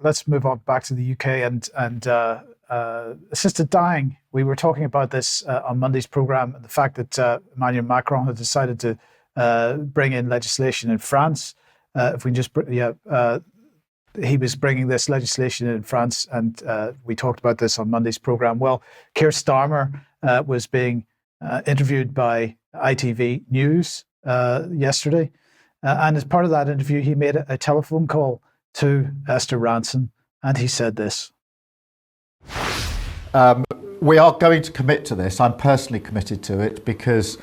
Let's move on back to the UK and assisted dying. We were talking about this on Monday's programme, the fact that Emmanuel Macron had decided to bring in legislation in France. He was bringing this legislation in France, and we talked about this on Monday's programme. Well, Keir Starmer was being interviewed by ITV News yesterday, and as part of that interview, he made a telephone call to Esther Rantzen, and he said this. We are going to commit to this. I'm personally committed to it because,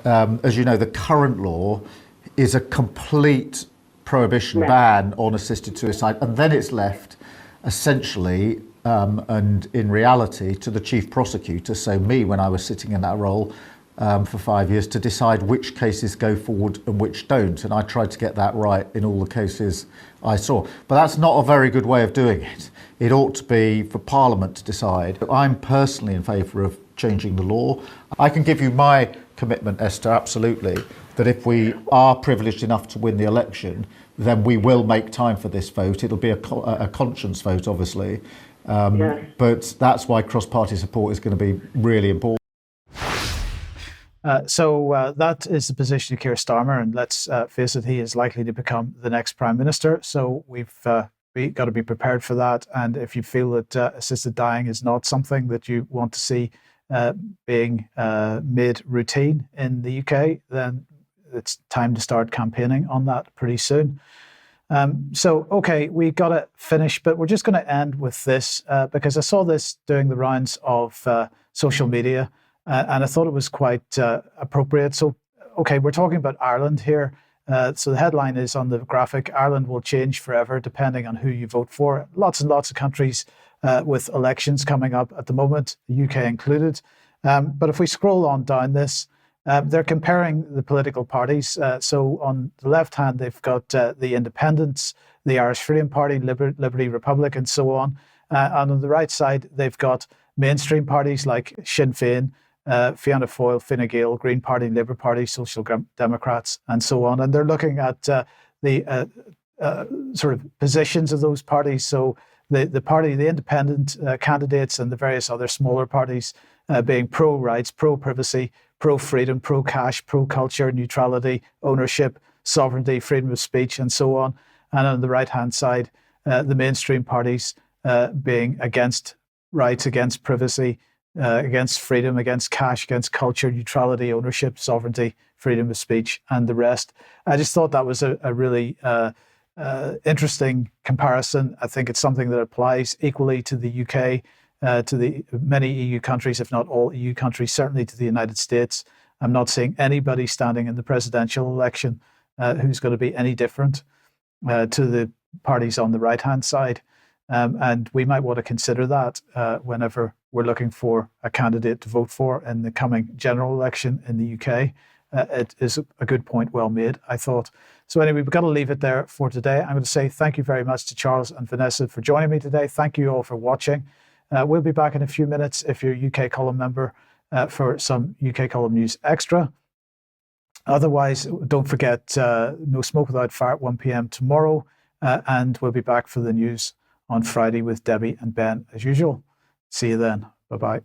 as you know, the current law is a complete prohibition, ban on assisted suicide, and then it's left essentially and in reality to the chief prosecutor, so me when I was sitting in that role for 5 years, to decide which cases go forward and which don't. And I tried to get that right in all the cases I saw. But that's not a very good way of doing it. It ought to be for Parliament to decide. I'm personally in favour of changing the law. I can give you my commitment, Esther, absolutely, that if we are privileged enough to win the election, then we will make time for this vote. It'll be a conscience vote, obviously. But that's why cross-party support is going to be really important. So that is the position of Keir Starmer, and let's face it, he is likely to become the next Prime Minister. So we've got to be prepared for that. And if you feel that assisted dying is not something that you want to see being made routine in the UK, then it's time to start campaigning on that pretty soon. Okay, we got to finish, but we're just going to end with this because I saw this doing the rounds of social media. And I thought it was quite appropriate. So, okay, we're talking about Ireland here. So the headline is on the graphic, Ireland will change forever depending on who you vote for. Lots and lots of countries with elections coming up at the moment, the UK included. But if we scroll on down this, they're comparing the political parties. So on the left hand, they've got the Independents, the Irish Freedom Party, Liberty Republic, and so on. And on the right side, they've got mainstream parties like Sinn Féin, Fianna Fáil, Fine Gael, Green Party, Labour Party, Social Democrats, and so on. And they're looking at the sort of positions of those parties. So the party, the independent candidates and the various other smaller parties being pro-rights, pro-privacy, pro-freedom, pro-cash, pro-culture, neutrality, ownership, sovereignty, freedom of speech, and so on. And on the right-hand side, the mainstream parties being against rights, against privacy, against freedom, against cash, against culture, neutrality, ownership, sovereignty, freedom of speech, and the rest. I just thought that was a really interesting comparison. I think it's something that applies equally to the UK, to the many EU countries, if not all EU countries, certainly to the United States. I'm not seeing anybody standing in the presidential election who's going to be any different to the parties on the right-hand side. And we might want to consider that whenever we're looking for a candidate to vote for in the coming general election in the UK. It is a good point, well made, I thought. So anyway, we've got to leave it there for today. I'm going to say thank you very much to Charles and Vanessa for joining me today. Thank you all for watching. We'll be back in a few minutes if you're a UK Column member for some UK Column News Extra. Otherwise, don't forget No Smoke Without Fire at 1 p.m. tomorrow. And we'll be back for the news on Friday with Debbie and Ben as usual. See you then. Bye-bye.